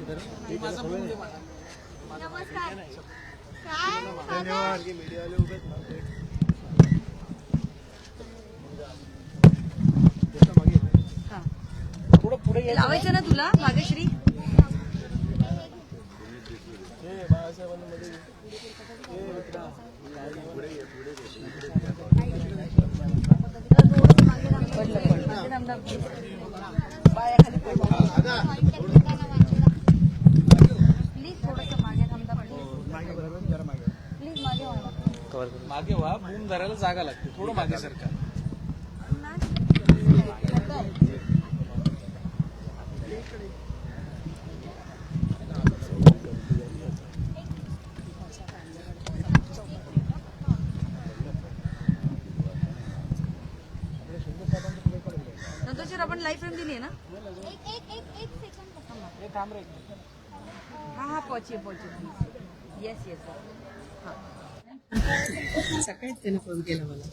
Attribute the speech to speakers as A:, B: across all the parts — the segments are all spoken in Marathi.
A: नमस्कार.
B: धन्यवाद.
C: थोडं पुढे
D: लावायचं ना तुला भाग्यश्री. पायाखाली प्लीज थोडस मागे थांबता प्लीज
C: मागे व्हा. बूम धरायला जागा लागते. थोडं मागे सरका.
D: नंतर आपण लाईफ फ्रेम दिली आहे ना.
A: एक सेकंड.
C: हे काम रे.
D: हा पहुंचिए येस येस.
E: सकाळी त्याने फोन केला मला.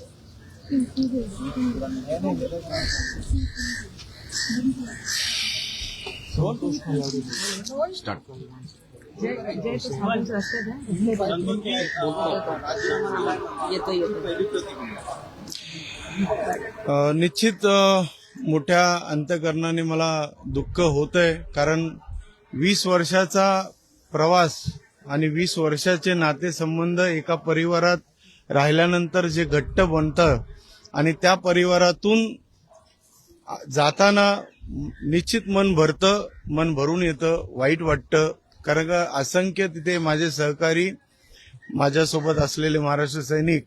B: निश्चित मोठ्या अंतःकरणाने मला दुःख होतंय, कारण 20 वर्षाचा प्रवास आणि 20 वर्षाचे नातेसंबंध एका परिवारात राहिल्यानंतर जे घट्ट बनतं आणि त्या परिवारातून जाताना निश्चित मन भरतं, मन भरून येतं, वाईट वाटतं. कारण का असंख्य तिथे माझे सहकारी, माझ्यासोबत असलेले महाराष्ट्र सैनिक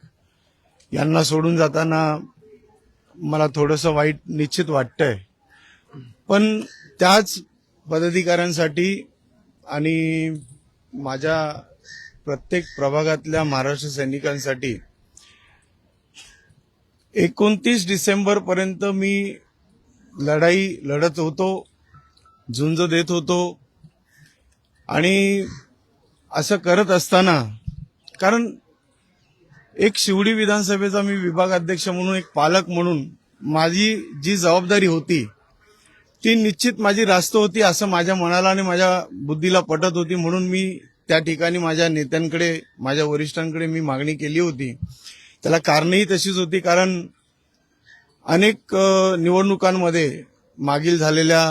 B: यांना सोडून जाताना मला थोडंसं वाईट निश्चित वाटतंय. पण त्याच पदाधिकाऱ्यांसाठी आणि माझ्या प्रत्येक प्रभागातल्या महाराष्ट्र सैनिकांसाठी 29 डिसेंबर पर्यंत मी लढाई लढत होतो, झुंज देत होतो. आणि असं करत असताना, कारण एक शिवडी विधानसभेचा मी विभागाध्यक्ष म्हणून, एक पालक म्हणून माझी जी जबाबदारी होती ती निश्चित माझी रास्त होती असं माझ्या मनाला आणि माझ्या बुद्धीला पटत होती. म्हणून मी त्या ठिकाणी माझ्या नेत्यांकडे, माझ्या वरिष्ठांकडे मी मागणी केली होती. त्याला कारणही तशीच होती, कारण अनेक निवडणुकांमध्ये मागील झालेल्या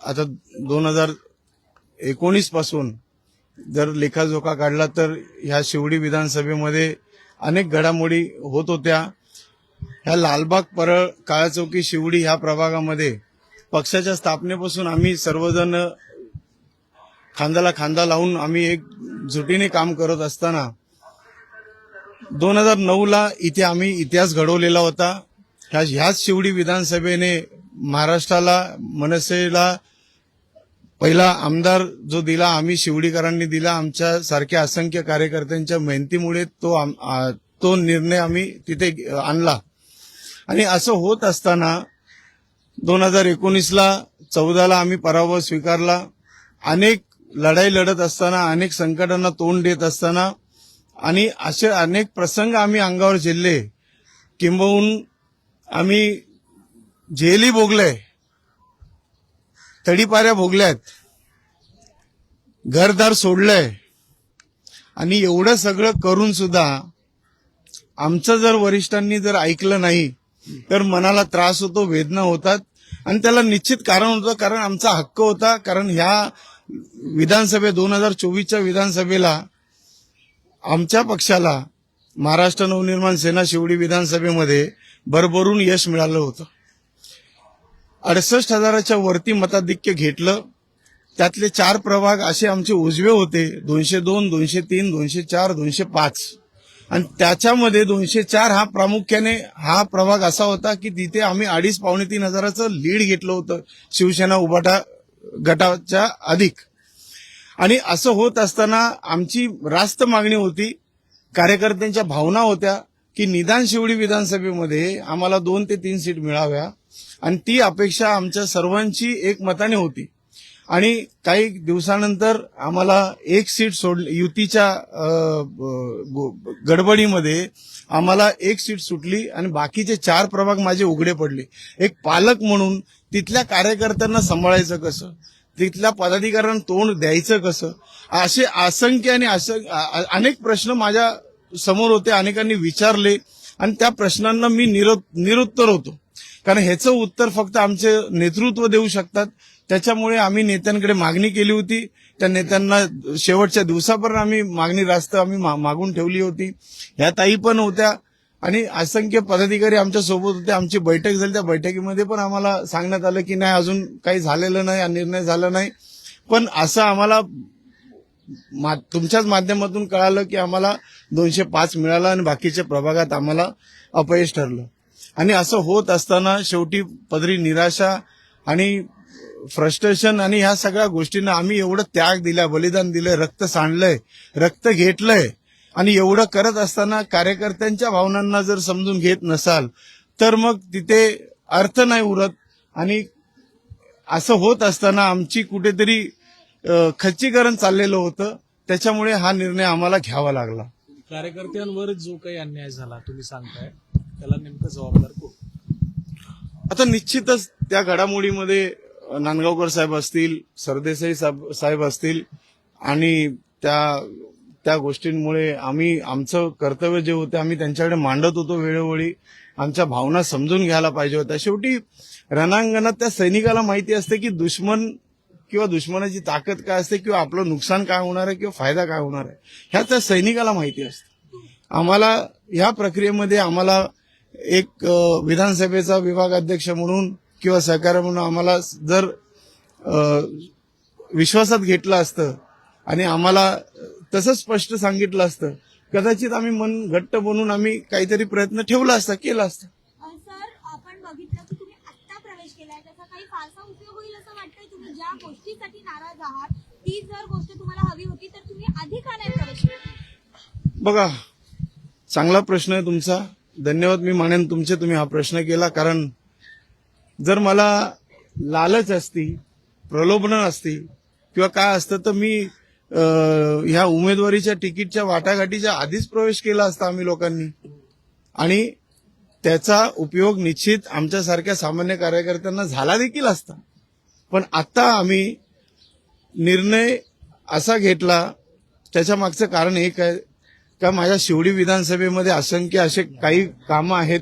B: आता 2019 पासून जर लेखाजोखा काढला तर ह्या शिवडी विधानसभेमध्ये अनेक घडामोडी होत होत्या. ह्या लालबाग, परळ, काळाचौकी, शिवडी ह्या प्रभागामध्ये पक्षाच्या स्थापनेपासून आम्ही सर्वजण खांद्याला खांदा लावून आम्ही एक जुटीने काम करत असताना 2009ला इथे आम्ही इतिहास घडवलेला होता. ह्याच शिवडी विधानसभेने महाराष्ट्राला, मनसेला पहिला आमदार जो दिला, आम्ही शिवडीकरांनी दिला. आमच्या सारख्या असंख्य कार्यकर्त्यांच्या मेहनतीमुळे तो निर्णय आम्ही तिथे आणला. आणि असं होत असताना 2019ला 14ला आम्ही पराभव स्वीकारला. अनेक लढाई लढत असताना, अनेक संकटांना तोंड देत असताना आणि असे अनेक प्रसंग आम्ही अंगावर झेलले, किंबहुन आम्ही जेली भोगलंय, तडीपाऱ्या भोगल्यात, घरदार सोडलंय. आणि एवढं सगळं करून सुद्धा आमचं जर वरिष्ठांनी जर ऐकलं नाही तर मनाला त्रास होतो, वेदना होतात. आणि त्याला निश्चित कारण होतं, कारण आमचा हक्क होता. कारण ह्या विधानसभे 2024च्या विधानसभेला आमच्या पक्षाला, महाराष्ट्र नवनिर्माण सेना शिवडी विधानसभेमध्ये भरभरून यश मिळालं होतं. 68,000च्या वरती मताधिक्य घेतलं. त्यातले 4 प्रभाग असे आमचे उजवे होते, 202, 203, 204, 205. आणि त्याच्यामध्ये 204 हा प्रामुख्याने हा प्रभाग असा होता की तिथे आम्ही 2,500-3,000 हजाराचं लीड घेतलं होतं शिवसेना उभाटा गटाच्या अधिक. आणि असं होत असताना आमची रास्त मागणी होती, कार्यकर्त्यांच्या भावना होत्या की निदान शिवडी विधानसभेमध्ये आम्हाला 2 ते 3 सीट मिळाव्या. आणि ती अपेक्षा आमच्या सर्वांची एकमताने होती. आणि काही दिवसानंतर आम्हाला 1 सीट युतीच्या गडबडीमध्ये आम्हाला 1 सीट सुटली आणि बाकीचे 4 प्रभाग माझे उघडे पडले. एक पालक म्हणून तिथल्या कार्यकर्त्यांना सांभाळायचं कसं, तिथल्या पदाधिकाऱ्यांना तोंड द्यायचं कसं, असे असंख्य आणि अनेक प्रश्न माझ्या समोर होते. अनेकांनी विचारले आणि त्या प्रश्नांना मी निरुत्तर होतो. कारण ह्याचं उत्तर फक्त आमचे नेतृत्व देऊ शकतात. त्याच्यामुळे आम्ही नेत्यांकडे मागणी केली होती. त्या नेत्यांना शेवटच्या दिवसापर्यंत आम्ही मागणी रास्त आम्ही मागून ठेवली होती. ह्या ताई पण होत्या आणि असंख्य पदाधिकारी आमच्या सोबत होते. आमची बैठक झाली. त्या बैठकीमध्ये पण आम्हाला सांगण्यात आलं की नाही, अजून काही झालेलं नाही, निर्णय झाला नाही. पण असं आम्हाला तुमच्याच माध्यमातून कळालं की आम्हाला 205 मिळाला आणि बाकीच्या प्रभागात आम्हाला अपयश ठरलं. आणि असं होत असताना शेवटी पदरी निराशा आणि फ्रस्ट्रेशन आणि ह्या सगळ्या गोष्टींना आम्ही एवढं त्याग दिला, बलिदान दिलंय, रक्त सांडलंय, रक्त घेतलंय आणि एवढं करत असताना कार्यकर्त्यांच्या भावनांना जर समजून घेत नसाल तर मग तिथे अर्थ नाही उरत. आणि असं होत असताना आमची कुठेतरी खच्चीकरण चाललेलं होतं. त्याच्यामुळे हा निर्णय आम्हाला घ्यावा लागला.
C: कार्यकर्त्यांवर जो काही अन्याय झाला तुम्ही सांगताय, त्याला नेमकं जबाबदार कोण?
B: आता निश्चितच त्या घडामोडीमध्ये नांदगावकर साहेब असतील, सरदेसाई साहेब असतील आणि त्या गोष्टींमुळे आम्ही आमचं कर्तव्य जे होते आम्ही त्यांच्याकडे मांडत होतो वेळोवेळी. आमच्या भावना समजून घ्यायला पाहिजे होत्या. शेवटी रणांगणात त्या सैनिकाला माहिती असते की दुश्मन किंवा दुश्मनाची ताकद काय असते किंवा आपलं नुकसान काय होणार आहे किंवा फायदा काय होणार आहे, ह्या त्या सैनिकाला माहिती असतं. आम्हाला ह्या प्रक्रियेमध्ये आम्हाला एक विधानसभेचा विभाग अध्यक्ष म्हणून किंवा सहकार्य म्हणून आम्हाला जर विश्वासात घेतलं असतं आणि आम्हाला तसंच स्पष्ट सांगितलं असतं, कदाचित आम्ही मन घट्ट बनवून आम्ही काहीतरी प्रयत्न ठेवला असता, केला असता.
A: सर, आपण बघितलं की तुम्ही आत्ता प्रवेश केलाय, त्याचा काही फारसा उपयोग होईल असं वाटतंय? तुम्ही ज्या गोष्टीसाठी नाराज आहात ती जर गोष्ट तुम्हाला हवी होती तर तुम्ही आधी का नाही प्रवेश केला?
B: बघा, चांगला प्रश्न आहे तुमचा. धन्यवाद मी मानेन तुमचे, तुम्ही हा प्रश्न केला. कारण जर मला लालच असती, प्रलोभनं असती किंवा काय असतं तर मी ह्या उमेदवारीच्या तिकीटच्या वाटाघाटीच्या आधीच प्रवेश केला असता आम्ही लोकांनी. आणि त्याचा उपयोग निश्चित आमच्यासारख्या सामान्य कार्यकर्त्यांना झाला देखील असता. पण आता आम्ही निर्णय असा घेतला, त्याच्या मागचं कारण एक आहे का माझ्या शिवडी विधानसभेमध्ये असंख्य असे काही कामं आहेत.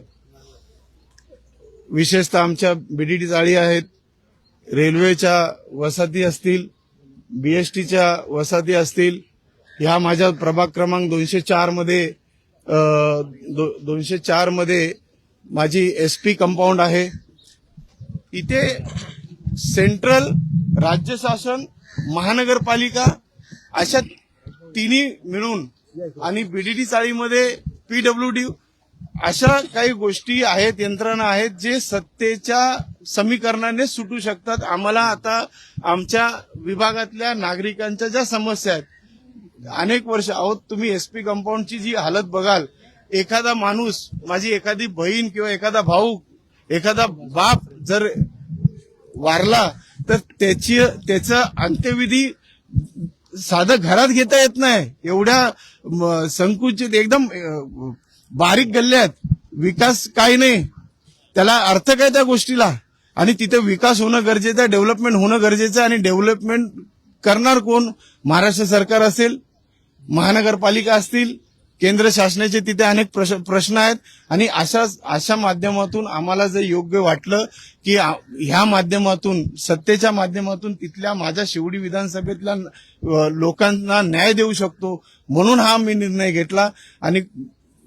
B: विशेषतः आमच्या बीडीडी चाळी आहेत, रेल्वेच्या वसाहती असतील, बीएसटीच्या वसाहती असतील. ह्या माझ्या प्रभाग क्रमांक 204 मध्ये माझी एसपी कंपाऊंड आहे. इथे सेंट्रल, राज्य शासन, महानगरपालिका अशा तिन्ही मिळून आणि बीडीडी चाळीमध्ये पीडब्ल्यूडी अशा काही गोष्टी आहेत, यंत्रणा आहेत जे सत्तेच्या समीकरणाने सुटू शकतात. आम्हाला आता आमच्या विभागातल्या नागरिकांच्या ज्या समस्या आहेत, अनेक वर्ष आहोत, तुम्ही एसपी कंपाऊंडची जी हालत बघाल, एखादा माणूस, माझी एखादी बहीण किंवा एखादा भाऊ, एखादा बाप जर वारला तर त्याचं अंत्यविधी साधं घरात घेता येत नाही. एवढ्या संकुचित एकदम बारीक गल्ल्यात विकास काही नाही, त्याला अर्थ काय त्या गोष्टीला. आणि तिथे विकास होणं गरजेचं आहे, डेव्हलपमेंट होणं गरजेचं आहे. आणि डेव्हलपमेंट करणार कोण? महाराष्ट्र सरकार असेल, महानगरपालिका असतील, केंद्र शासनाचे तिथे अनेक प्रश्न आहेत. आणि अशा माध्यमातून आम्हाला जर योग्य वाटलं की ह्या माध्यमातून, सत्तेच्या माध्यमातून तिथल्या माझ्या शिवडी विधानसभेतल्या लोकांना न्याय देऊ शकतो, म्हणून हा मी निर्णय घेतला. आणि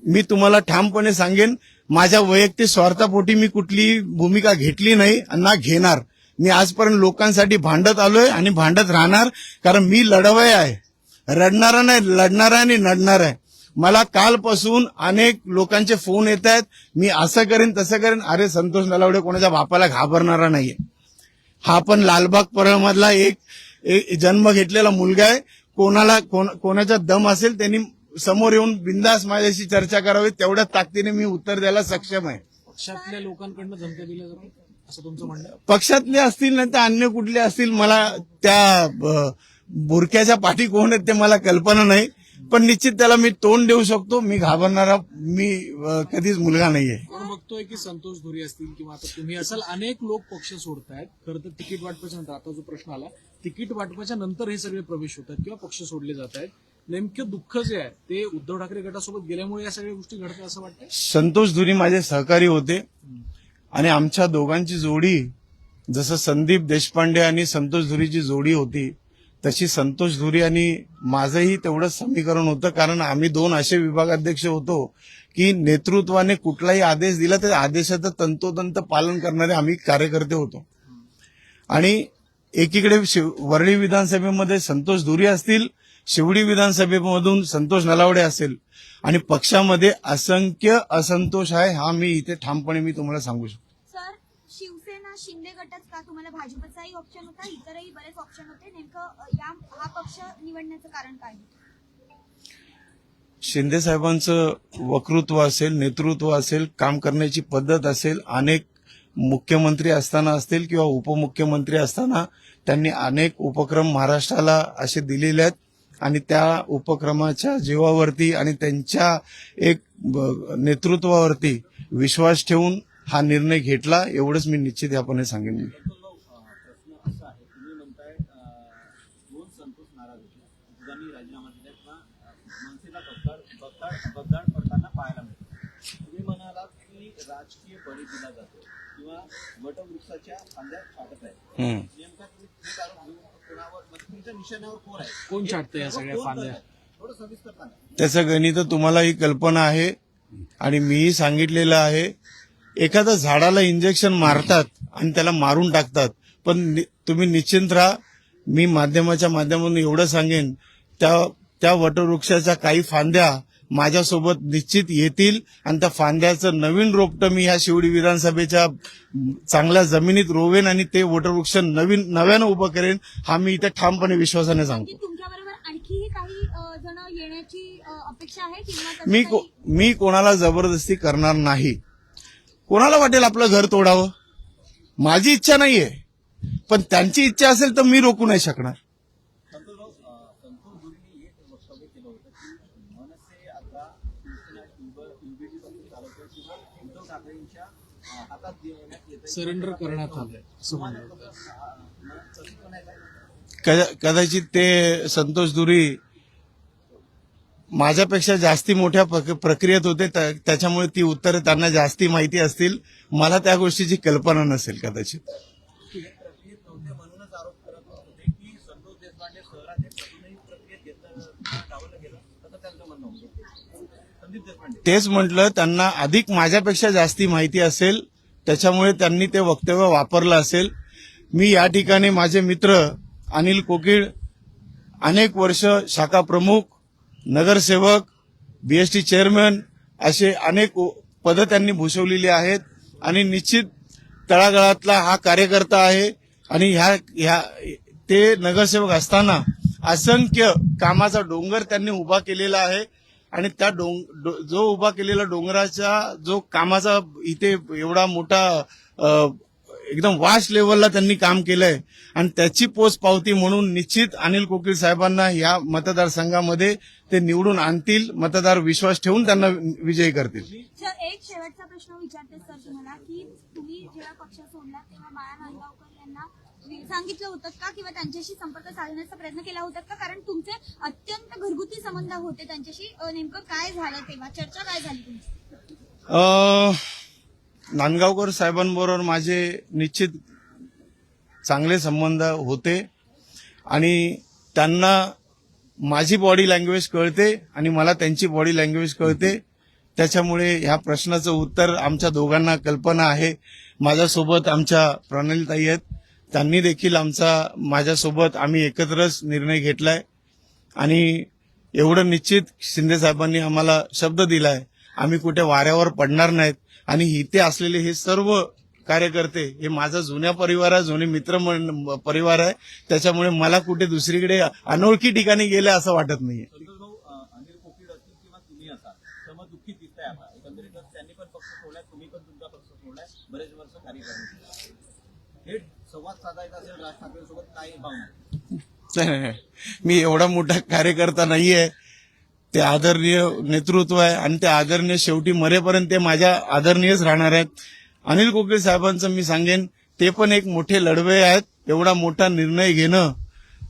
B: मी तुम्हाला ठामपणे सांगेन, माझ्या वैयक्तिक स्वार्थापोटी मी कुठलीही भूमिका घेतली नाही ना घेणार. मी आजपर्यंत लोकांसाठी भांडत आलोय आणि भांडत राहणार. कारण मी लढवय आहे, रडणारा नाही, लढणारा आणि लढणार आहे. मला कालपासून अनेक लोकांचे फोन येत आहेत, मी असं करेन तसं करेन. अरे संतोष नलावडे कोणाच्या बापाला घाबरणारा नाहीये. हा पण लालबाग परळमधला एक जन्म घेतलेला मुलगा आहे. कोणाचा दम असेल त्यांनी समोर येऊन बिंदास माझ्याशी चर्चा करावी, तेवढ्या ताकदीने मी उत्तर द्यायला सक्षम आहे.
C: पक्षातल्या लोकांकडनं धमक्या दिल्या जातात असं तुमचं म्हणणं आहे?
B: पक्षातले असतील नाही तर अन्य कुठले असतील, मला त्या बुरक्याच्या पाठी कोण आहेत ते मला कल्पना नाही. पण निश्चित त्याला मी तोंड देऊ शकतो. मी घाबरणारा मी कधीच मुलगा नाहीये.
C: आपण बघतोय की संतोष धुरी असतील किंवा आता तुम्ही असाल, अनेक लोक पक्ष सोडतायत. खरं तर तिकीट वाटपाच्या नंतर आता जो प्रश्न आला तिकीट वाटपाच्या नंतर हे सगळे प्रवेश होतात किंवा पक्ष सोडले जात आहेत. नेमकं दुःख जे आहे ते उद्धव ठाकरे गटासोबत गेल्यामुळे या सगळ्या गोष्टी घडतात असं वाटतंय.
B: संतोष धुरी माझे सहकारी होते आणि आमच्या दोघांची जोडी जसं संदीप देशपांडे आणि संतोष धुरीची जोडी होती तशी संतोष धुरी आणि माझंही तेवढंच समीकरण होतं. कारण आम्ही 2 असे विभागाध्यक्ष होतो की नेतृत्वाने कुठलाही आदेश दिला तर आदेशाचं तंतोतंत पालन करणारे आम्ही कार्यकर्ते होतो. आणि एकीकडे वरळी विधानसभेमध्ये संतोष धुरी असतील, शिवडी विधानसभेमधून संतोष नलावडे असेल आणि पक्षामध्ये असंख्य असंतोष आहे. हा मी इथे ठामपणे मी तुम्हाला सांगू शकतो.
A: सर, शिवसेना शिंदे गटच का? तुम्हाला भाजपचाही ऑप्शन होता, इतरही बरेच ऑप्शन होते. नेमकं हा पक्ष निवडण्याचं कारण काय?
B: शिंदे साहेबांचं वक्तृत्व असेल, नेतृत्व असेल, काम करण्याची पद्धत असेल, अनेक मुख्यमंत्री असताना असतील किंवा उपमुख्यमंत्री असताना त्यांनी अनेक उपक्रम महाराष्ट्राला असे दिलेले आहेत आणि त्या उपक्रमाच्या जीवावरती आणि त्यांच्या एक नेतृत्वावरती विश्वास ठेवून हा निर्णय घेतला. एवढंच मी निश्चित यापणे सांगेन.
F: प्रश्न असा आहे, तुम्ही म्हणताय 2 संतोष नाराज होते, दोघांनी राजीनामा दिला किंवा मनसेला बगदाड पडताना पाहायला मिळतो. तुम्ही म्हणालात की राजकीय बळी दिला जातो किंवा वटवृक्षाच्या फांद्या छाटत आहे. नेमका तुम्ही थेट आरोप घेऊन कोणावर, म्हणजे तुमच्या निशाण्यावर कोण आहे?
C: कोण छाटतं या सगळ्या फांद्या?
F: थोडं सविस्तर सांगा.
B: त्याचं गणित तुम्हालाही कल्पना आहे आणि मीही सांगितलेलं आहे. एखाद्या झाडाला इंजेक्शन मारतात आणि त्याला मारून टाकतात, पण तुम्ही निश्चिंत राहा. मी माध्यमाच्या माध्यमातून एवढं सांगेन, त्या वटवृक्षाच्या काही फांद्या माझ्यासोबत निश्चित येतील आणि त्या फांद्याचं नवीन रोपटं मी ह्या शिवडी विधानसभेच्या चांगल्या जमिनीत रोवेन आणि ते वटवृक्ष नव्यानं उभं करेन. हा मी इथे ठामपणे विश्वासाने सांगतो.
A: तुमच्याबरोबर आणखीही काही जण येण्याची अपेक्षा आहे किंवा
B: मी कोणाला जबरदस्ती करणार नाही. कोणाला वाटेल आपलं घर तोडावं? माझी इच्छा नाहीये, पण त्यांची इच्छा असेल तर मी रोखू नाही शकणार.
F: संतोष धुरींनी एक वक्तव्य केलं होतं की मनसे आता शिवसेना युबीडी चालवतोय किंवा उद्धव ठाकरेंच्या हातात देण्यात येत
C: सरेंडर करण्यात आलंय असं म्हणलं.
B: कदाचित ते संतोष धुरी माझ्यापेक्षा जास्ती मोठ्या प्रक्रियेत होते, त्याच्यामुळे ती उत्तरे त्यांना जास्ती माहिती असतील. मला त्या गोष्टीची कल्पना नसेल कदाचित.
F: प्रक्रियेत नव्हते म्हणूनच आरोप करत होते की संतोष देशपांडे शहराध्यक्ष अजूनही प्रक्रियेत डावलं गेलं, असं त्यांचं म्हणणं होतं. संदीप देशपांडे
B: तेच म्हटलं, त्यांना अधिक माझ्यापेक्षा जास्ती माहिती असेल, त्याच्यामुळे त्यांनी ते वक्तव्य वापरलं असेल. मी या ठिकाणी माझे मित्र अनिल कोकीळ, अनेक वर्ष शाखा प्रमुख, नगरसेवक, बीएसटी चेअरमन असे अनेक पदं त्यांनी भूषवलेली आहेत आणि निश्चित तळागाळातला हा कार्यकर्ता आहे. आणि ह्या ते नगरसेवक असताना असंख्य कामाचा डोंगर त्यांनी उभा केलेला आहे आणि त्या जो उभा केलेला डोंगराचा जो कामाचा इथे एवढा मोठा एकदम वास्ट लेवलला त्यांनी काम केलंय आणि त्याची पोच पावती म्हणून निश्चित अनिल कोकीळ साहेबांना या मतदारसंघामध्ये ते निवडून आणतील. मतदार विश्वास ठेवून त्यांना विजयी करतील.
A: एक शेवटचा प्रश्न विचारते सर तुम्हाला की तुम्ही जेव्हा पक्ष सोडला तेव्हा बाळा नांदगावकर यांना सांगितलं होतं का किंवा त्यांच्याशी संपर्क साधण्याचा प्रयत्न केला होता का? कारण तुमचे अत्यंत घरगुती संबंध होते त्यांच्याशी. नेमकं काय झालं तेव्हा? चर्चा काय झाली तुमची?
B: नांदगावकर साहेबांबरोबर माझे निश्चित चांगले संबंध होते आणि त्यांना माझी बॉडी लँग्वेज कळते आणि मला त्यांची बॉडी लँग्वेज कळते. त्याच्यामुळे ह्या प्रश्नाचं उत्तर आमच्या दोघांना कल्पना आहे. माझ्यासोबत आमच्या प्रणालीताई आहेत, त्यांनी देखील माझ्यासोबत आम्ही एकत्रच निर्णय घेतलाय आणि एवढं निश्चित शिंदे साहेबांनी आम्हाला शब्द दिलाय, आम्ही कुठे वाऱ्यावर पडणार नाहीत. आणि इथे असलेले हे सर्व कार्यकर्ते हे माझा जुन्या परिवार आहे, जुने मित्र परिवार आहे. त्याच्यामुळे मला कुठे दुसरीकडे अनोळखी ठिकाणी गेले असं वाटत नाहीये.
F: संतोष भाऊ, अनिल कोकीळ असतील किंवा तुम्ही असाल त्यामुळे दुःखी दिसताय आता. एकंदरीतच त्यांनी पण पक्ष सोडलाय, तुम्ही पण तुमचा पक्ष सोडलाय, बरेच वर्ष कार्य करण्यासाठी थेट संवाद साधायचा असेल राज ठाकरेंसोबत, काय भावना?
B: मी एवढा मोठा कार्यकर्ता नाहीये. ते आदरणीय नेतृत्व आहे आणि ते आदरणीय शेवटी मरेपर्यंत ते माझ्या आदरणीयच राहणार आहेत. अनिल कोकीळ साहेबांचं मी सांगेन, ते पण एक मोठे लढवे आहेत. एवढा मोठा निर्णय घेणं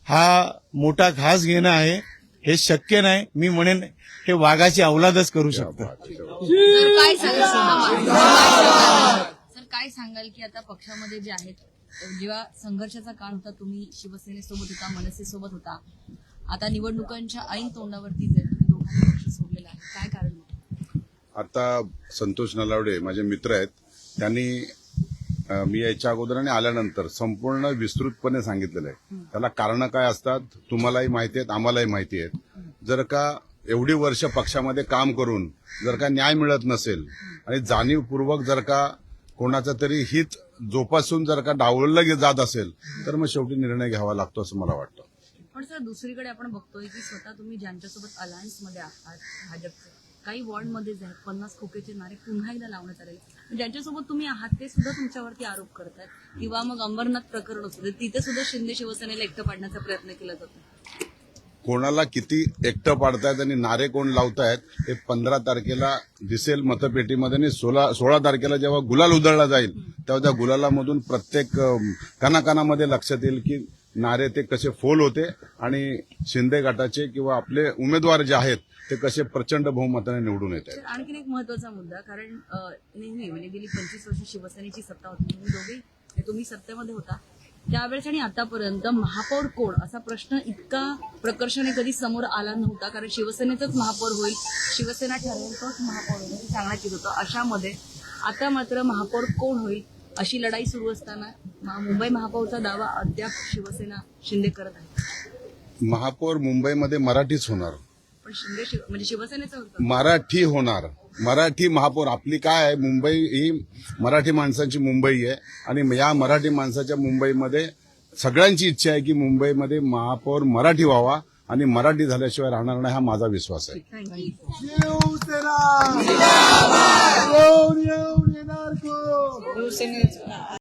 B: हा मोठा घास घेणं आहे हे शक्य नाही. मी म्हणेन हे वाघाची अवलादच करू शकतं.
D: सर काय सांगाल सर काय सांगाल की आता पक्षामध्ये जे आहेत जेव्हा संघर्षाचा काळ होता तुम्ही शिवसेनेसोबत होता मनसेसोबत होता आता निवडणुकांच्या ऐन तोंडावरती जे तुम्ही दोघांनी पक्ष सोडलेला आहे काय कारण आहे?
G: आता संतोष नलावडे माझे मित्र आहेत त्यांनी मी याच्या अगोदर आणि आल्यानंतर संपूर्ण विस्तृतपणे सांगितलेलं आहे. त्याला कारण काय असतात तुम्हालाही माहिती आहेत आम्हालाही माहिती आहेत. जर का एवढी वर्ष पक्षामध्ये काम करून जर का न्याय मिळत नसेल आणि जाणीवपूर्वक जर का कोणाचं तरी हित जोपासून जर का डावललं जात असेल तर मग शेवटी निर्णय घ्यावा लागतो असं मला वाटतं.
D: पण सर दुसरीकडे आपण बघतोय की स्वतः तुम्ही ज्यांच्यासोबत अलायन्समध्ये आहात भाजपचे काही वॉर्डमध्येच आहेत 50 खोकेचे नारे पुन्हा एकदा लावण्यात आलेले ज्यांच्यासोबत तुम्ही आहात ते सुद्धा तुमच्यावरती आरोप करतात किंवा मग अंबरनाथ प्रकरण असू दे तिथे सुद्धा शिंदे शिवसेनेला एकटं पाडण्याचा प्रयत्न केला जातो.
G: कोणाला किती एकटं पाडतायत आणि नारे कोण लावतायत हे 15 तारखेला दिसेल मतपेटीमध्ये आणि 16 तारखेला जेव्हा गुलाल उधळला जाईल तेव्हा त्या गुलालामधून प्रत्येक कानाकानामध्ये लक्षात येईल की नारे ते कसे फोल होते आणि शिंदे गटाचे किंवा आपले उमेदवार जे आहेत ते कसे प्रचंड बहुमताने निवडून येत आहेत.
D: आणखीन एक महत्वाचा मुद्दा कारण नेहमी म्हणजे गेली 25 वर्ष शिवसेनेची सत्ता होती तुम्ही दोघे तुम्ही सत्तेमध्ये होता त्यावेळेस आणि आतापर्यंत महापौर कोण असा प्रश्न इतका प्रकर्षाने कधी समोर आला नव्हता कारण शिवसेनेचाच महापौर होईल शिवसेना ठरवेल तोच महापौर होईल हे सांगण्यात येत होतं. अशामध्ये आता मात्र महापौर कोण होईल अशी लढाई सुरू असताना मुंबई महापौरचा दावा अद्याप शिवसेना शिंदे करत आहे.
G: महापौर मुंबईमध्ये मराठीच होणार
D: पण शिंदे म्हणजे शिवसेनेचं होतं
G: मराठी होणार मराठी महापौर आपली काय आहे मुंबई ही मराठी माणसांची मुंबई आहे आणि या मराठी माणसाच्या मुंबईमध्ये सगळ्यांची इच्छा आहे की मुंबईमध्ये महापौर मराठी व्हावा आणि मराठी झाल्याशिवाय राहणार नाही हा माझा विश्वास आहे.
D: थँक्यू.